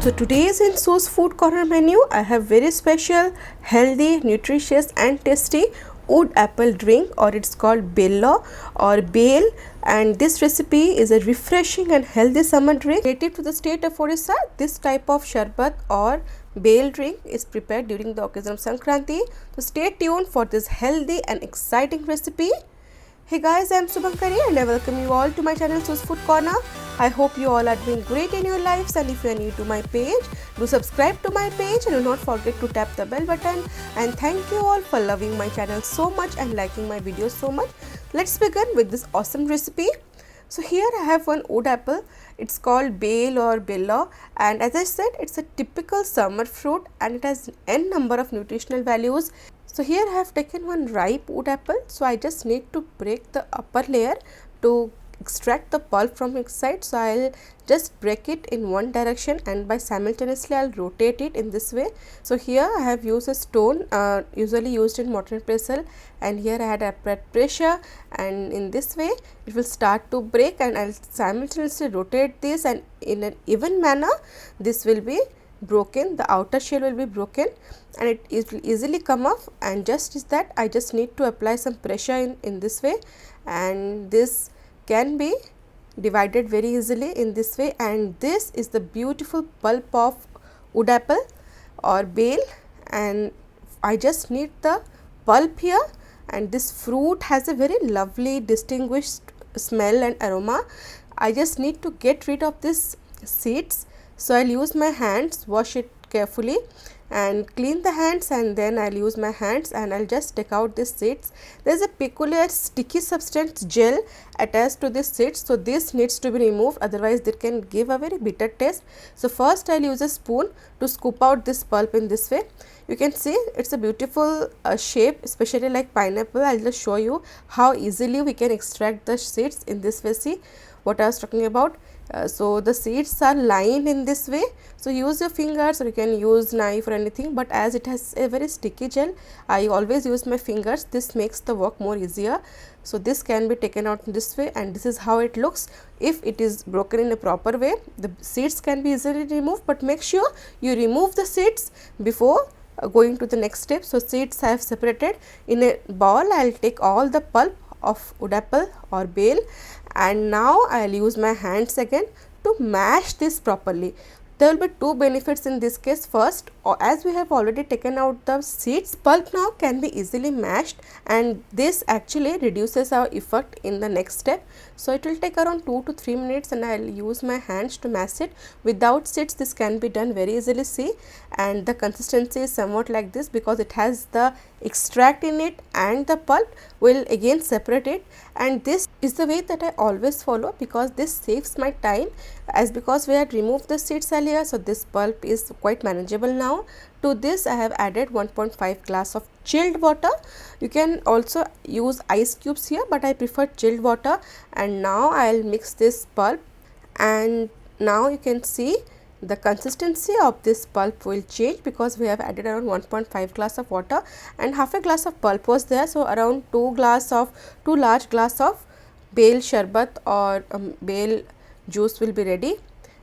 So today's in So's Food Corner menu, I have very special, healthy, nutritious and tasty wood apple drink, or it's called Bela or Bael, and this recipe is a refreshing and healthy summer drink. Native to the state of Orissa, this type of sharbat or Bael drink is prepared during the occasion of Sankranti. So stay tuned for this healthy and exciting recipe. Hey guys, I am Subhankari and I welcome you all to my channel So's Food Corner. I hope you all are doing great in your lives, and if you are new to my page, do subscribe to my page and do not forget to tap the bell button. And thank you all for loving my channel so much and liking my videos so much. Let's begin with this awesome recipe. So here I have one wood apple. It's called Bael or Bela, and as I said, it's a typical summer fruit and it has n number of nutritional values. So here I have taken one ripe wood apple. So I just need to break the upper layer to extract the pulp from inside. So I'll just break it in one direction and by simultaneously I'll rotate it in this way. So here I have used a stone usually used in mortar and pestle, and here I had applied pressure, and in this way it will start to break, and I'll simultaneously rotate this, and in an even manner this will be broken, the outer shell will be broken and it will easily come off. And just is that I just need to apply some pressure in this way, and this can be divided very easily in this way. And this is the beautiful pulp of wood apple or Bael, and I just need the pulp here, and this fruit has a very lovely distinguished smell and aroma. I just need to get rid of this seeds. So I'll use my hands, wash it carefully and clean the hands, and then I'll use my hands and I'll just take out these seeds. There is a peculiar sticky substance gel attached to this seeds, so this needs to be removed, otherwise it can give a very bitter taste. So first I'll use a spoon to scoop out this pulp in this way. You can see it's a beautiful shape, especially like pineapple. I'll just show you how easily we can extract the seeds in this way. See what I was talking about. So the seeds are lined in this way, so use your fingers or you can use knife or anything, but as it has a very sticky gel, I always use my fingers. This makes the work more easier. So this can be taken out in this way, and this is how it looks. If it is broken in a proper way, the seeds can be easily removed, but make sure you remove the seeds before going to the next step. So seeds I have separated in a bowl. I'll take all the pulp of wood apple or Bael, and now I'll use my hands again to mash this properly. There will be two benefits in this case. First, as we have already taken out the seeds, pulp now can be easily mashed, and this actually reduces our effort in the next step. So it will take around 2 to 3 minutes, and I'll use my hands to mash it. Without seeds this can be done very easily. See, and the consistency is somewhat like this because it has the extract in it, and the pulp will again separate it. And this is the way that I always follow because this saves my time, as because we had removed the seeds earlier. So this pulp is quite manageable now. To this I have added 1.5 glass of chilled water. You can also use ice cubes here, but I prefer chilled water. And now I'll mix this pulp, and now you can see the consistency of this pulp will change because we have added around 1.5 glass of water and half a glass of pulp was there. So around 2 large glass of Bel Sharbat or Bael juice will be ready.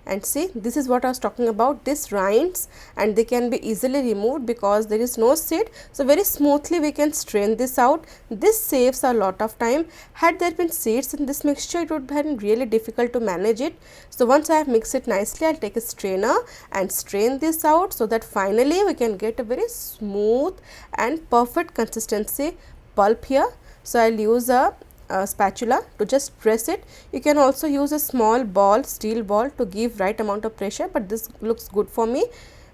And see, this is what I was talking about, this rinds, and they can be easily removed because there is no seed. So very smoothly we can strain this out. This saves a lot of time. Had there been seeds in this mixture, it would have been really difficult to manage it. So once I have mixed it nicely, I'll take a strainer and strain this out so that finally we can get a very smooth and perfect consistency pulp here. So I'll use a spatula to just press it. You can also use a small ball, steel ball, to give right amount of pressure, but this looks good for me.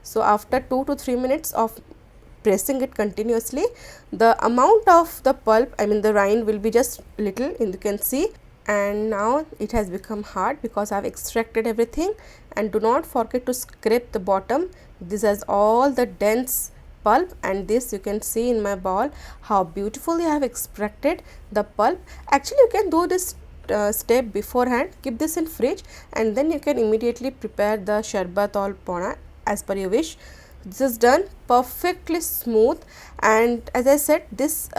So after 2 to 3 minutes of pressing it continuously, the amount of the pulp, I mean the rind, will be just little, and you can see. And now it has become hard because I have extracted everything. And do not forget to scrape the bottom. This has all the dense pulp, and this you can see in my bowl how beautifully I have extracted the pulp. Actually you can do this step beforehand, keep this in fridge, and then you can immediately prepare the sharbat or pona as per your wish. This is done perfectly smooth, and as I said, this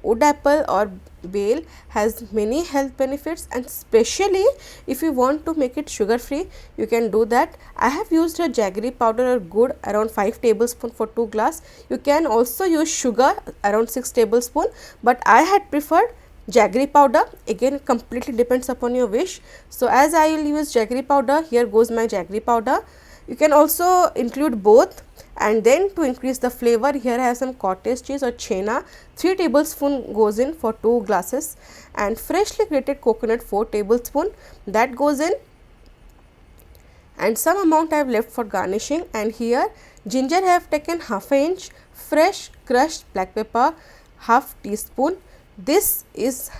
wood apple or Bael has many health benefits, and especially if you want to make it sugar free, you can do that. I have used a jaggery powder or good around 5 tablespoons for 2 glass. You can also use sugar around 6 tablespoons, but I had preferred jaggery powder. Again, it completely depends upon your wish. So as I will use jaggery powder, here goes my jaggery powder. You can also include both. And then to increase the flavor, here I have some cottage cheese or Chhena, 3 tablespoon goes in for 2 glasses, and freshly grated coconut 4 tablespoon that goes in, and some amount I have left for garnishing. And here ginger I have taken half an inch, fresh crushed black pepper half teaspoon. This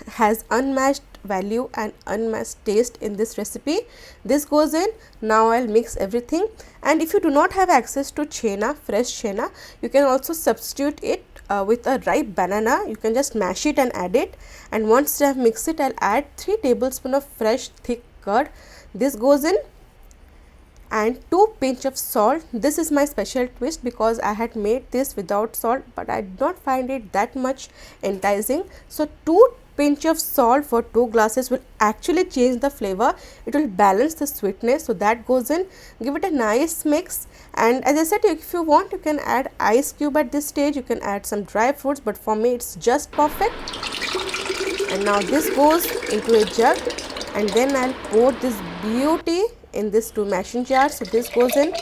has unmatched value and unmatched taste in this recipe. This goes in. Now I will mix everything, and if you do not have access to Chhena, fresh Chhena, you can also substitute it with a ripe banana. You can just mash it and add it, and once I have mixed it, I will add 3 tablespoons of fresh thick curd. This goes in, and 2 pinch of salt. This is my special twist because I had made this without salt, but I did not find it that much enticing. So 2 pinch of salt for 2 glasses will actually change the flavor. It will balance the sweetness, so that goes in. Give it a nice mix, and as I said, if you want, you can add ice cube at this stage. You can add some dry fruits, but for me it's just perfect. And now this goes into a jug, and then I'll pour this beauty in this 2 mashing jars. So this goes in,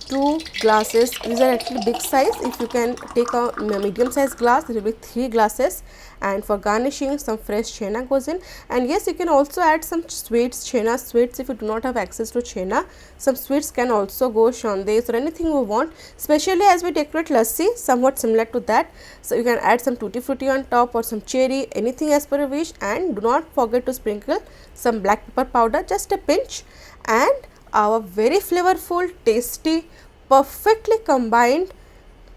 2 glasses. These are actually big size. If you can take a medium size glass, it will be 3 glasses. And for garnishing, some fresh Chhena goes in. And yes, you can also add some sweets, Chhena sweets, if you do not have access to Chhena. Some sweets can also go, shandes or anything you want, especially as we decorate lassi, somewhat similar to that. So you can add some tutti frutti on top or some cherry, anything as per your wish. And do not forget to sprinkle some black pepper powder, just a pinch. And our very flavorful, tasty, perfectly combined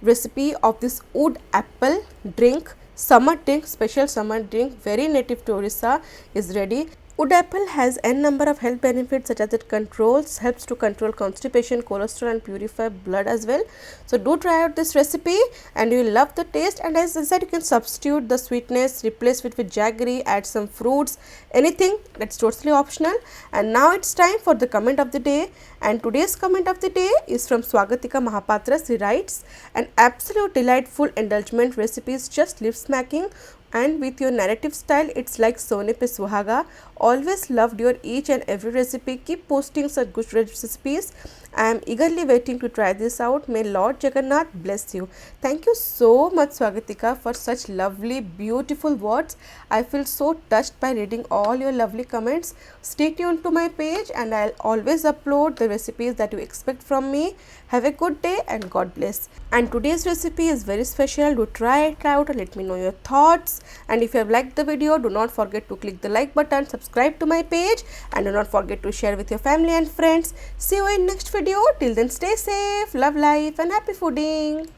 recipe of this wood apple drink, summer drink, special summer drink, very native to Orissa, is ready. Wood apple has n number of health benefits, such as it helps to control constipation, cholesterol, and purify blood as well. So do try out this recipe and you will love the taste. And as I said, you can substitute the sweetness, replace it with jaggery, add some fruits, anything, that's totally optional. And now it's time for the comment of the day, and today's comment of the day is from Swagatika Mahapatra. She writes, an absolute delightful indulgent recipe is just lip smacking, and with your narrative style, it's like Sone Pe Suhaga. Always loved your each and every recipe. Keep posting such good recipes. I am eagerly waiting to try this out. May Lord Jagannath bless you. Thank you so much, Swagatika, for such lovely, beautiful words. I feel so touched by reading all your lovely comments. Stay tuned to my page, and I'll always upload the recipes that you expect from me. Have a good day and God bless. And today's recipe is very special. Do try it out and let me know your thoughts. And if you have liked the video, do not forget to click the like button, subscribe to my page, and do not forget to share with your family and friends. See you in next video. Till then, stay safe, love life, and happy fooding.